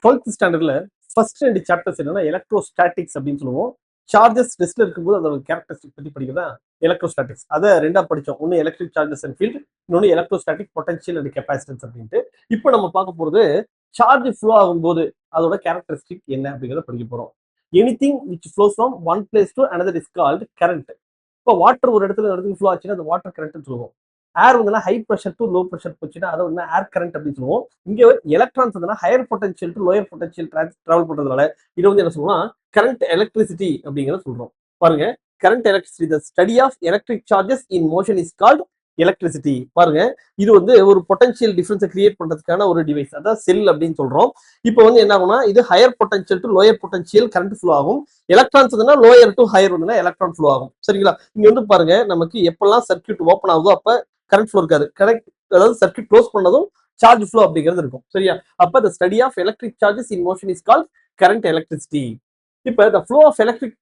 12th ஸ்டாண்டர்ட்ல first 2 chapters என்னன்னா electrostatics அப்படின்னு சொல்லுவோம். சார்ஜஸ் டெஸ்ட்ல இருக்கும்போது அதோட கேரக்டரிஸ்டிக் பத்தி படிக்கிறதா எலக்ட்ரோஸ்டாட்டிக்ஸ். அதை ரெண்டா படிச்சோம். ஒன்னு எலக்ட்ரிக் சார்ஜஸ் அண்ட் ஃபீல்ட், இன்னொன்னு எலக்ட்ரோஸ்டாட்டிக் பொட்டன்ஷியல் அண்ட் கெப்பாசிட்டன்ஸ் அப்படின்ட்டு. இப்போ நம்ம பார்க்க போறது சார்ஜ் ஃப்ளோ ஆகும்போது அதோட கேரக்டரிஸ்டிக் என்ன அப்படிங்கிறத படிக்க போறோம். Anything which flows from one place to another is called current. இப்போ வாட்டர் ஒரு இடத்துல இடத்துக்கு ஃப்ளோ ஆச்சுன்னா அது வாட்டர் கரண்ட் சொல்லுவோம். ஏர் வந்து high pressure to low pressure போச்சுன்னா அதை வந்து ஏர் கரண்ட் அப்படின்னு சொல்லுவோம். இங்க எலக்ட்ரான்ஸ் வந்து higher potential to lower potential travel பண்றதுனால இது வந்து என்ன சொல்லுவோம்னா கரண்ட் எலக்ட்ரிசிட்டி அப்படிங்கிறத சொல்றோம். பாருங்க, current electricity the study of electric charges in motion is called electricity. பாருங்க, இது வந்து ஒரு பொட்டன்ஷியல் டிஃபரன்ஸை கிரியேட் பண்றதுக்கான ஒரு டிவைஸ், அதான் செல் அப்படின்னு சொல்றோம். இப்போ வந்து என்ன ஆகும்னா இது higher potential to lower potential current flow ஆகும். எலக்ட்ரான்ஸ் வந்து லோயர் டு ஹையர் வந்து எலக்ட்ரான் ஃப்ளோ ஆகும். சரிங்களா? இங்க வந்து பாருங்க, நமக்கு எப்பெல்லாம் சர்க்யூட் ஓப்பன் ஆகுதோ அப்ப கரண்ட் ஃப்ளோ இருக்காது. கரெக்ட், அதாவது சர்க்யூட் க்ளோஸ் பண்ணதும் சார்ஜ் ஃப்ளோ அப்படிங்கிறது இருக்கும். சரியா? அப்ப the study of electric charges in motion is called current electricity. இப்ப the flow of electric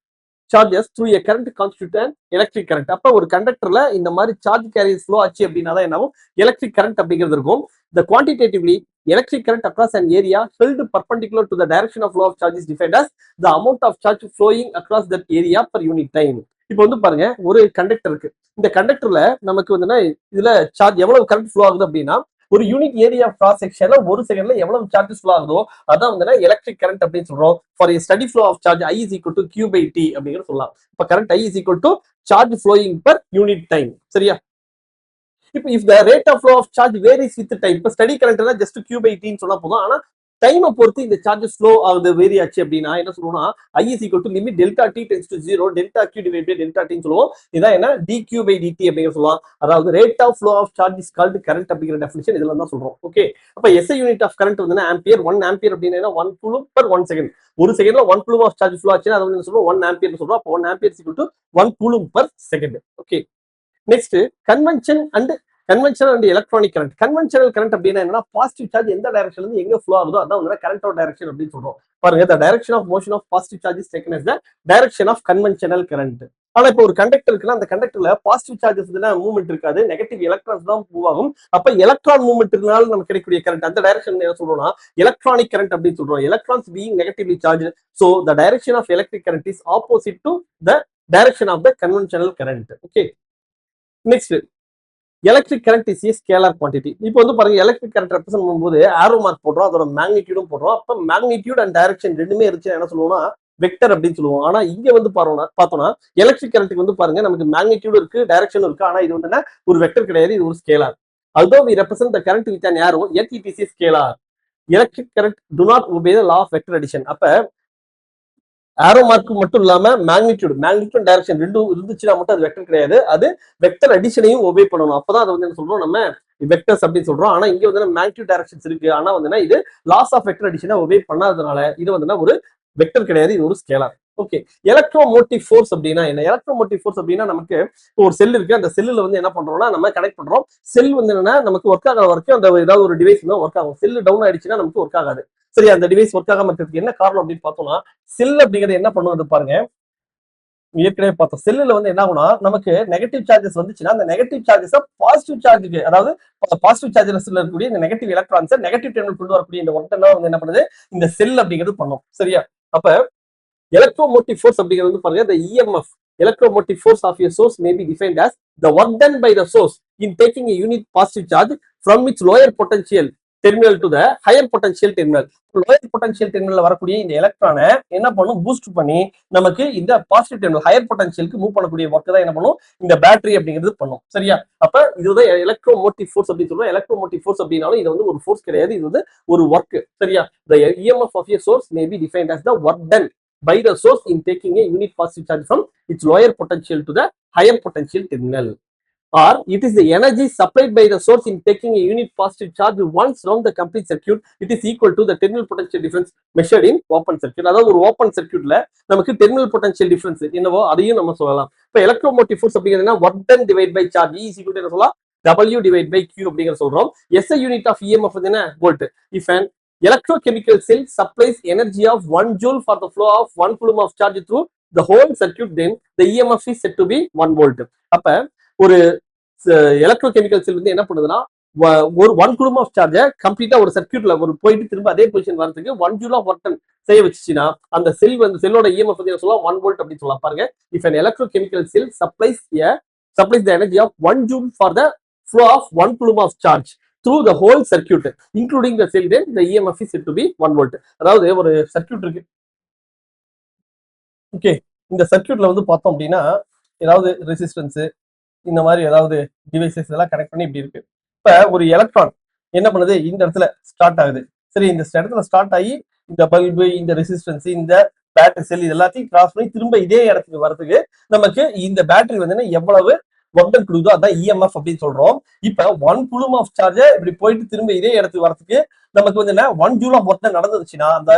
charges through a current constitute an electric current. அப்ப ஒரு கண்டக்டர்ல இந்த மாதிரி சார்ஜ் கேரியர்ஸ் ஃப்ளோ ஆச்சு அப்படின்னா தான் என்னவும் எலக்ட்ரிக் கரண்ட் அப்படிங்கிறது இருக்கும். The quantitatively electric current across an area held perpendicular to the direction of flow of charge is defined as the amount of charge flowing across that area per unit time. இப்போ வந்து பாருங்க, ஒரு conductor இருக்கு. இந்த கண்டக்டர்ல நமக்கு வந்து இதுல charge எவ்வளவு கரண்ட் ஃப்ளோ ஆகுது அப்படின்னா ஒரு யூனிட் ஏரியா கிராஸ் செக்ஷன்ல ஒரு செகண்ட்ல எவ்வளவு சார்ஜஸ் ஃப்ளோ ஆகுதோ அதான் வந்து எலக்ட்ரிக் கரண்ட் அப்படின்னு சொல்றோம். For a study flow of charge I is equal to Q by T அப்படிங்கிறது சொல்லலாம். இப்ப current I is equal to charge flowing per unit time. சரியா? இப்போ if the rate of flow of charge varies with time, இப்போ steady கரண்ட்னா just Q by T ன்னு சொன்னா போதும். ஆனா டைமை பொறுத்து இந்த சார்ஜஸ் ஃப்ளோ ஆகுது வேரி ஆச்சு அப்படின்னா என்ன சொல்லுவோம்னா I is equal to limit delta T tends to 0 delta Q divided by delta T ன்னு சொல்லுவோம். இதான் என்ன dQ by dt அப்படிங்கிற சொல்லுவோம். அதாவது rate of flow of charge is called current அப்படிங்கிற டெஃபினிஷன் இதுல தான் சொல்றோம். ஓகே, அப்ப SI யூனிட் ஆஃப் கரண்ட் வந்து ஆம்பியர். 1 ஆம்பியர் அப்படின்னா 1 கூலும் per 1 செகண்ட். ஒரு செகண்ட்ல 1 கூலும் ஆஃப் சார்ஜ் ஃப்ளோ ஆச்சுன்னா அது வந்து சொல்றோம் 1 ஆம்பியர் சொல்றோம். அப்போ 1 ampere is equal to 1 coulomb per second. Okay, next conventional and electronic current. Conventional current அப்படின்னா என்ன, பாசிட்டிவ் சார்ஜ் எந்த டைரக்ஷன்ல இருந்து எங்க ஃப்ளோ ஆகுதோ அதான் வந்து கரண்டோட டைரக்ஷன் அப்படின்னு சொல்றோம். பாருங்க, the direction of motion of positive charge is taken as the direction of conventional current. ஆனா இப்போ ஒரு கண்டக்டர் இருக்குன்னா அந்த கண்டக்டர்ல பாசிட்டிவ் சார்ஜஸ் மூவ்மெண்ட் இருக்காது, நெகட்டிவ் எலக்ட்ரான்ஸ் தான் மூவ் ஆகும். அப்ப எலக்ட்ரான் மூவ்மெண்ட் இருந்தாலும் நமக்கு கிடைக்கக்கூடிய கரண்ட் அந்த டைரக்ஷன் என்ன சொல்றோம்னா எலக்ட்ரானிக் கரண்ட் அப்படின்னு சொல்றோம். Electrons being negatively charge, so the direction of electric current is opposite to the direction of the conventional current. Okay, next electric current is scalar quantity. இப்போ வந்து பாருங்க, எலக்ட்ரிக் கரண்ட் ரெப்ரசென்ட் பண்ணும்போது ஆரோ mark போடுறோம், அதோட மேக்னிடியூடும் போடுறோம். அப்ப மேக்னிடியூட் அண்ட் டைரக்ஷன் ரெண்டுமே இருந்துச்சு என்ன சொல்லுவோம்னா வெக்டர் அப்படின்னு சொல்லுவோம். ஆனா இங்க வந்து பார்த்தோம்னா எலக்ட்ரிக் கரண்ட்டுக்கு வந்து பாருங்க நமக்கு மேக்னிடியூட் இருக்கு, டைரக்ஷன் இருக்கு. ஆனா இது வந்து ஒரு வெக்டர் கிடையாது, இது ஒரு scalar. although we represent the current with an arrow yet it is a scalar. electric current do not obey the law of vector addition. அப்ப ஆரோ மார்க் மட்டும் இல்லாம மேக்னிடியூட் டைரக்ஷன் ரெண்டும் இருந்துச்சுன்னா மட்டும் அது வெக்டர் கிடையாது, அது வெக்டர் அடிஷனையும் ஒபே பண்ணணும். அப்பதான் அதை வந்து என்ன சொல்றோம் நம்ம வெக்டர்ஸ் அப்படின்னு சொல்றோம். ஆனா இங்க வந்து மேக்னிடியூட் டைரக்ஷன்ஸ் இருக்கு, ஆனா வந்து இது லாஸ் ஆஃப் வெக்டர் அடிஷனை ஒபே பண்ணாததுனால இது வந்து ஒரு வெக்டர் கிடையாது, இது ஒரு ஸ்கேலார். ஓகே, எலக்ட்ரோமோட்டிவ் ஃபோர்ஸ் அப்படின்னா என்ன? எலக்ட்ரோமோட்டிவ் ஃபோர்ஸ் அப்படின்னா நமக்கு ஒரு செல் இருக்கு, அந்த செல்லுல வந்து என்ன பண்றோம்னா நம்ம கனெக்ட் பண்றோம். செல் வந்து என்னன்னா நமக்கு ஒர்க் ஆகிற வரைக்கும் அந்த ஏதாவது ஒரு டிவைஸ் தான் ஒர்க் ஆகும். செல் டவுன் ஆயிடுச்சுன்னா நமக்கு ஒர்க் ஆகாது. சரி, அந்த டிவைஸ் ஒர்க் ஆகாம இருக்கிறதுக்கு என்ன காரணம் அப்படின்னு பார்த்தோம்னா செல் அப்படிங்கிறது என்ன பண்ணுவது பாருங்க, ஏற்கனவே பார்த்தோம். செல்லுல வந்து என்ன ஆகும்னா நமக்கு நெகட்டிவ் சார்ஜஸ் வந்துச்சுன்னா அந்த நெகட்டிவ் சார்ஜஸ் பாசிட்டிவ் சார்ஜுக்கு, அதாவது பாசிட்டிவ் சார்ஜஸ்ல இருக்கக்கூடிய இந்த நெகட்டிவ் எலக்ட்ரான்ஸ் நெகட்டிவ் டெர்மினல் கொண்டு வரக்கூடிய இந்த ஒர்க் எல்லாம் வந்து என்ன பண்ணுது இந்த செல் அப்படிங்கிறது பண்ணும். சரியா? அப்ப எலக்ட்ரோமோட்டிவ் ஃபோர்ஸ் அப்படிங்கிறது வந்து பாருங்க, the EMF electromotive force of a source may be defined as the work done by the source in taking a unit positive charge from its lower potential terminal to the higher potential terminal. lower potential terminal வரக்கூடிய இந்த எலக்ட்ரானை என்ன பண்ணும், boost பண்ணி நமக்கு இந்த positive terminal higher பொட்டன்ஷியலுக்கு move பண்ணக்கூடிய work தான் என்ன பண்ணும் இந்த பேட்டரி அப்படிங்கிறது பண்ணும். சரியா? அப்ப இதுதான் எலக்ட்ரோமோட்டிவ் ஃபோர்ஸ் அப்படின்னு சொல்றோம். எலக்ட்ரோமோட்டிவ் ஃபோர்ஸ் அப்படின்னாலும் இது வந்து ஒரு ஃபோர்ஸ் கிடையாது, இது வந்து ஒரு ஒர்க். சரியா? the EMF of a source may be defined as the work done by the source in taking a unit positive charge from its lower potential to the higher potential terminal, or it is the energy supplied by the source in taking a unit positive charge once round the complete circuit. It is equal to the terminal potential difference measured in open circuit. அதாவது ஒரு open சர்க்யூட்ல நமக்கு terminal potential difference என்னவோ அதையும் நம்ம சொல்லலாம். இப்போ electromotive force அப்படிங்கிறதுனா work done divide by charge E is equal to என்ன சொல்லலாம், W divided by Q அப்படிங்கிற சொல்றோம். SI யூனிட் ஆஃப் EMF வந்து என்ன, volt. If an electrochemical cell supplies energy of 1 joule for the flow of 1 coulomb of charge through the whole circuit, then the EMF is said to be 1 volt. அப்ப ஒரு electrochemical செல் வந்து என்ன பண்ணுதுன்னா ஒரு 1 coulomb of சார்ஜை கம்ப்ளீட்டா ஒரு சர்க்யூட்ல ஒரு போயிட்டு திரும்ப அதே பொசிஷன் வரதுக்கு 1 ஜூல் ஆஃப் ஒர்க் செய்ய வச்சுச்சுன்னா அந்த செல் வந்து செல்லோட இஎம்எஃப் வந்து சொல்லலாம் 1 வோல்ட் அப்படின்னு சொல்லலாம். பாருங்க, if an electrochemical cell supplies the energy of 1 joule for the flow of 1 coulomb of charge through the whole circuit including the cell, then the EMF is said to be 1 volt. அதாவது ஒரு circuit இருக்கு. Okay, இந்த சர்க்யூட்ல வந்து பார்த்தோம் அப்படின்னா ஏதாவது resistance இந்த மாதிரி ஏதாவது டிவைசஸ் இதெல்லாம் கனெக்ட் பண்ணி இப்படி இருக்கு. இப்ப ஒரு எலக்ட்ரான் என்ன பண்ணுது, இந்த இடத்துல ஸ்டார்ட் ஆகுது. சரி, இந்த இடத்துல ஸ்டார்ட் ஆகி இந்த பல்பு, இந்த ரெசிஸ்டன்ஸ், இந்த பேட்டரி செல் இது எல்லாத்தையும் கிராஸ் பண்ணி திரும்ப இதே இடத்துக்கு வரதுக்கு நமக்கு இந்த பேட்டரி வந்து எவ்வளவு ஒர்க் டன் கொடுக்குதோ அதான் இஎம்எஃப் அப்படின்னு சொல்றோம். இப்ப 1 கூலும் ஆஃப் சார்ஜ் இப்படி போயிட்டு திரும்ப இதே இடத்துக்கு வரதுக்கு நமக்கு வந்து என்ன 1 ஜூல் ஆஃப் ஒர்க் டன் நடந்துச்சுன்னா அந்த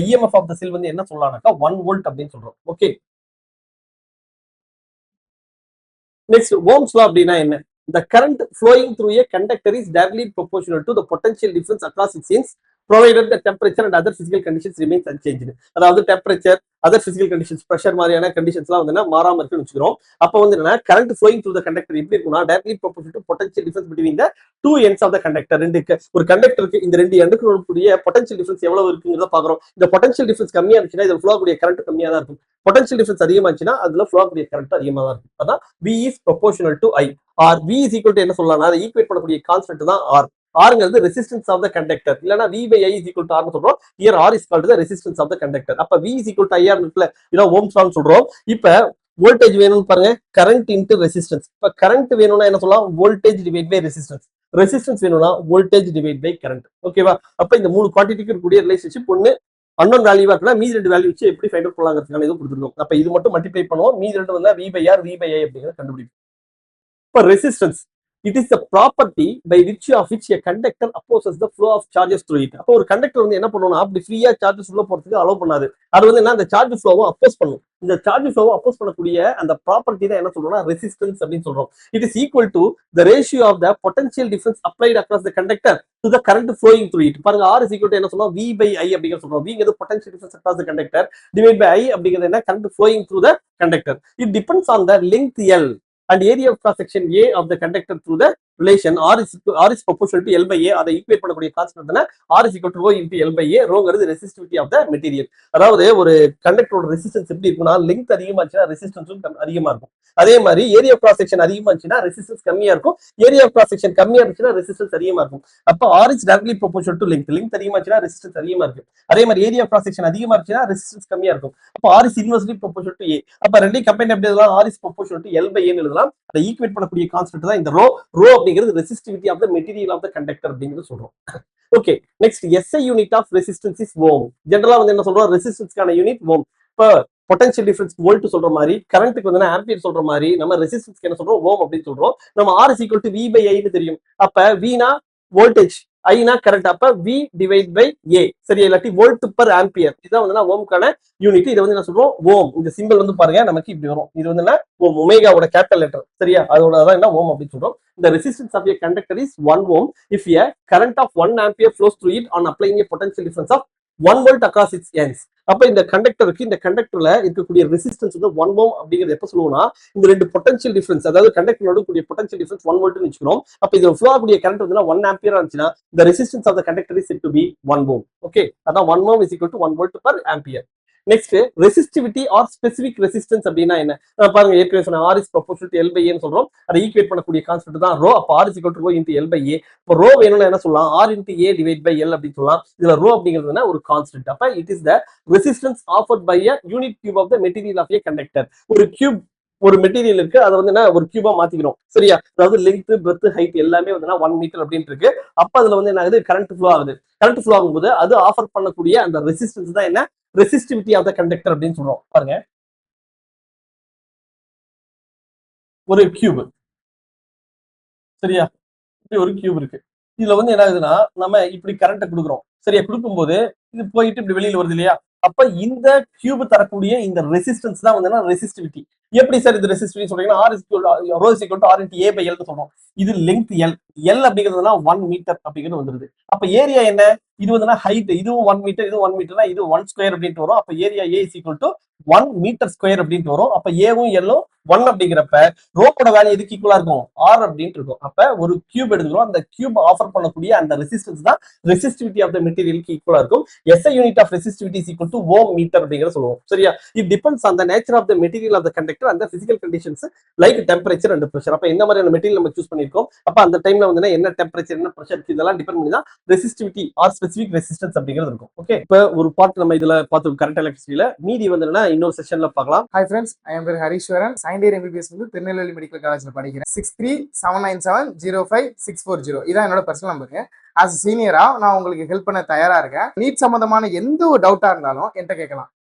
இஎம்எஃப் ஆஃப் த செல் வந்து என்ன சொல்லலாம்னாக்கா 1 வோல்ட் அப்படின்னு சொல்றோம். ஓகே, நெக்ஸ்ட் ஓம்ஸ் லா அப்படின்னா என்ன? The current flowing through a conductor is directly proportional to the potential difference across its ends provided the temperature and other physical conditions remains unchanged. அதாவது temperature, other physical conditions, pressure மாதிரியான conditions எல்லாம் வந்து மாறாம இருக்குன்னு வச்சுக்கிறோம். அப்போ வந்து என்ன, current flowing through the conductor எப்படி இருக்கும்னா directly proportional to potential difference between the two ends of the conductor. ஒரு கண்டக்டருக்கு இந்த ரெண்டு எண்டுக்கு கூடிய பொட்டன்ஷியல் டிஃபரன்ஸ் எவ்வளவு இருக்குங்கிறத பாக்குறோம். இந்த பொட்டன்ஷியல் டிஃபரன்ஸ் கம்மியா இருந்துச்சுன்னா இதுல ஃப்ளோ கூடிய கரண்ட் கம்மியா தான் இருக்கும். பொட்டன்ஷியல் டிஃபரன்ஸ் அதிகமா இருந்துச்சுன்னா அதுல ஃப்ளோ கூடிய கரண்ட் அதிகமா தான் இருக்கும். அதான் V is proportional to I. Or V is equal to என்ன சொல்லலாம், அதை ஈக்குவேட் பண்ணக்கூடிய கான்ஸ்டன்ட் தான் R. ஆர்ங்கிறது ரெசிஸ்டன்ஸ் ஆஃப் த கண்டக்டர், இல்லனா V by I is equal to R னு சொல்றோம். here R is called the resistance of the conductor. அப்ப V is equal to IR இருக்குல, இதான் ஓம்ஸ் லா சொல்றோம். இப்ப வோல்டேஜ் வேணும்னு பாருங்க, கரண்ட் இன்டு ரெசிஸ்டன்ஸ். இப்ப கரண்ட் வேணும்னா என்ன சொல்லலாம், voltage divide by resistance. Resistance வேணும்னா வோல்டேஜ் டிவைட் பை கரண்ட். ஓகேவா? அப்ப இந்த மூணு குவான்டிட்டிக்கு இருக்கக்கூடிய ரிலேஷன்ஷிப் ஒன்னு அன்னோன் வேல்யூவா இருக்குன்னா மீதி ரெண்டு வேல்யூ வச்சு எப்படி ஃபைண்ட் அவுட் பண்ணலாங்கிறதுக்கான இது கொடுத்துருக்கோம். அப்ப இது மட்டும் மல்டிப்ளை பண்ணுவோம், மீதி ரெண்டு வந்தா V by R V by I அப்படிங்கறத கண்டுபிடிக்கும். இப்ப resistance, it is the property by virtue of which a conductor opposes the flow of charges through it. அப்போ ஒரு கண்டக்டர் வந்து என்ன பண்ணுவோம்னா அப்படி ஃப்ரீயா சார்ஜஸ் உள்ள போறதுக்கு அலோவ் பண்ணாது. அது வந்து என்ன, அந்த சார்ஜ் ஃப்ளோவை அப்போஸ் பண்ணும். இந்த சார்ஜ் ஃப்ளோவை அப்போஸ் பண்ணக்கூடிய அந்த ப்ராப்பர்ட்டி தான் என்ன சொல்றோம்னா ரெசிஸ்டன்ஸ் அப்படின்னு சொல்றோம். It is equal to the ratio of the potential difference applied across the conductor to the current flowing through it. பாருங்க, R is equal to என்ன சொல்றோம், V by I அப்படிங்கறது சொல்றோம். V ங்கிறது potential difference across the conductor divided by I அப்படிங்கிறது என்ன, current flowing through the conductor. It depends on the length L and area of cross section A of the conductor through the relation R is proportional to L by A. அதை equate பண்ணக்கூடிய constant என்ன, R is equal to rho into L by A. ரோங்கிறது resistivity of the material. அதாவது ஒரு கண்டக்டரோட resistance எப்படி இருக்கும்னா length அதிகமா இருந்துச்சுன்னா ரெசிஸ்டன்ஸும் அதிகமா இருக்கும். அதே மாதிரி ஏரியா ஆஃப் கிராஸ் செக்ஷன் அதிகமா இருந்துச்சுன்னா ரெசிஸ்டன்ஸ் கம்மியா இருக்கும். ஏரியா ஆஃப் கிராஸ் செக்ஷன் கம்மியா இருந்துச்சுன்னா ரெசிஸ்டன்ஸ் அதிகமா இருக்கும். அப்ப R is directly proportional to length. Length அதிகமா இருந்துச்சுன்னா ரெசிஸ்டன்ஸ் அதிகமா இருக்கு. அதே மாதிரி ஏரியா ஆஃப் கிராஸ் செக்ஷன் அதிகமா இருந்துச்சுன்னா ரெசிஸ்டன்ஸ் கம்மியா இருக்கும். அப்ப R is inversely proportional to A. அப்ப ரெண்டையும் கம்பைன் எப்படி எழுதலாம், R is proportional to L by A ன்னு எழுதலாம். அதை ஈக்குவேட் பண்ணக்கூடிய கான்ஸ்டன்ட் தான் இந்த ரோ. ரோ அப்படிங்கிறது resistivity of the material of the conductor அப்படிங்கிறது சொல்றோம். Okay, next SI unit of resistance is ohm. ஜெனரலா வந்து என்ன சொல்றோம், ரெசிஸ்டன்ஸ்க்கான யூனிட் ஓம். இப்ப பொட்டன்ஷியல் டிஃபரன்ஸ் வோல்ட் சொல்ற மாதிரி, கரண்ட்டுக்கு வந்து ஆம்பியர் சொல்ற மாதிரி, நம்ம ரெசிஸ்டன்ஸ்க்கு என்ன சொல்றோம், ஓம் அப்படின்னு சொல்றோம். நம்ம R is equal to V by I ன்னு தெரியும். அப்ப V னா வோல்டேஜ், ஐனா கரண்ட், அப்ப V டிவைட் பை A. சரியா? இல்லாட்டி வோல்ட் பர் ஆம்பியர். இதுதான் வந்து ஓம்க்கான யூனிட். இதை வந்து என்ன சொல்றோம், ஓம். இந்த சிம்பிள் வந்து பாருங்க நமக்கு இப்படி வரும். இது வந்து என்ன, ஓம், ஒமேகாவோட கேபிட்டல் லெட்டர். சரியா? அதோட தான் என்ன ஓம் அப்படின்னு சொல்றோம். The resistance of a conductor is 1 ohm if a current of 1 ampere flows through it on applying a potential difference of 1 volt across its ends. அப்ப இந்த கண்டக்டருக்கு, இந்த கண்டக்டர்ல இருக்கக்கூடிய ரெசிஸ்டன்ஸ் வந்து 1 ohm அப்படிங்கிறது எப்ப சொல்லுவோம்னா இந்த ரெண்டு பொட்டன்ஷியல் டிஃபரன்ஸ், அதாவது கண்டக்டரோட கூடிய பொட்டன்ஷியல் டிஃபரன்ஸ் 1 வோல்ட்னு வச்சுக்கிறோம். அப்ப இதுல ஃப்ளோ ஆகக்கூடிய கரண்ட் வந்து 1 ஆம்பியர் இருந்துச்சுன்னா the resistance of the conductor is said to be 1 ohm. Okay, அதான் 1 ohm is equal to 1 volt per ampere. Next resistivity or specific resistance அப்படின்னா என்ன பாருங்க, ஏற்கனவே சொன்ன R is proportional to L by A ன்னு சொல்றோம். அதை ஈக்குவேட் பண்ணக்கூடிய கான்ஸ்டன்ட் தான் ரோ. அப்ப R is equal to rho into L by A. இப்போ ரோ வேணும்னா என்ன சொல்லலாம், R into A divided by L அப்படின்னு சொல்லலாம். இதுல ரோ அப்படிங்கிறது ஒரு கான்ஸ்டன்ட். அப்ப it is the resistance offered by a unit cube of the material of a conductor. ஒரு கியூப், ஒரு மெட்டீரியல் இருக்கு, அதை வந்து என்ன ஒரு கியூபா மாத்திக்கிறோம். சரியா? அதாவது லெங்த், பிரெத், ஹைட் எல்லாமே வந்து 1 மீட்டர் அப்படின்னு இருக்கு. அப்ப அதுல வந்து என்ன ஆகுது, கரண்ட் ஃப்ளோ ஆகுது. கரண்ட் ஃப்ளோ ஆகும்போது அது ஆஃபர் பண்ணக்கூடிய அந்த ரெசிஸ்டன்ஸ் தான் என்ன, ரெசிஸ்டிவிட்டி ஆஃப் த கண்டக்டர் அப்படின்னு சொல்றோம். பாருங்க, ஒரு கியூப். சரியா? இப்படி ஒரு கியூப் இருக்கு. இதுல வந்து என்ன ஆகுதுன்னா நம்ம இப்படி கரண்ட் கொடுக்குறோம். சரியா? கொடுக்கும்போது இது போயிட்டு இப்படி வெளியில வருது இல்லையா? அப்ப இந்த கியூப் தரக்கூடிய இந்த ரெசிஸ்டன்ஸ் தான் வந்து ரெசிஸ்டிவிட்டி. எப்படி சார் இது ரெசிஸ்டிவிட்டி சொல்றீங்கன்னா R is equal to rho is equal to R into A by L ன்னு சொல்றோம். இது லெங்த் L. L அப்படிங்கிறதுனா 1 மீட்டர் அப்படிங்கிறது வந்துருது. அப்ப ஏரியா என்ன, இது வந்து ஹைட், இதுவும் 1 மீட்டர், இதுவும் 1 மீட்டர்னா இது 1 ஸ்கொயர் அப்படின்ட்டு வரும். அப்ப area A is equal to 1 metre square அப்படின்ட்டு வரும். அப்ப ஏவும் எல்லும் 1 அப்படிங்கிறப்ப ரோப்போட வேல்யூ எதுக்கு ஈக்குவலா இருக்கும்? R அப்படின்ட்டு இருக்கும். அப்ப ஒரு கியூப் எடுத்துக்கிறோம். அந்த கியூப் ஆஃபர் பண்ணக்கூடிய அந்த ரெசிஸ்டன்ஸ் தான் ரெசிஸ்டிவிட்டி ஆஃப் த மெட்டீரியலுக்கு ஈக்குவலா இருக்கும். SI unit of resistivity is equal to ohm metre அப்படிங்கிற சொல்லுவோம். சரியா? It depends on the nature of the material of the conductor அந்த physical conditions like temperature and pressure. அப்ப என்ன மாதிரியான மெட்டீரியல் நம்ம சூஸ் பண்ணிருக்கோம், அப்ப அந்த டைம்ல வந்து என்ன டெம்பரேச்சர் என்ன பிரஷர் இதெல்லாம் டிபெண்ட் பண்ணி தான் ரெசிஸ்டிவிட்டி ஆர் ஸ்பெசிபிக் ரெசிஸ்டன்ஸ் அப்படிங்கிறது இருக்கும். ஓகே, இப்போ ஒரு பார்ட் நம்ம இதுல பார்த்து கரண்ட் எலக்ட்ரிசிட்டியில மீதி வந்து இன்னொரு செஷன்ல பார்க்கலாம். ஹாய் ஃப்ரெண்ட்ஸ், ஐ எம் பேர் ஹரீஸ்வரன். செகண்ட் இயர் MBBS வந்து திருநெல்வேலி மெடிக்கல் காலேஜ்ல படிக்கிறேன். 6379705640 இதான் என்னோட பர்சனல் நம்பருங்க. ஆஸ் சீனியரா நான் உங்களுக்கு ஹெல்ப் பண்ண தயாரா இருக்கேன். நீட் சம்பந்தமான எந்த ஒரு டவுட்டா இருந்தாலும் என்கிட்ட கேட்கலாம்.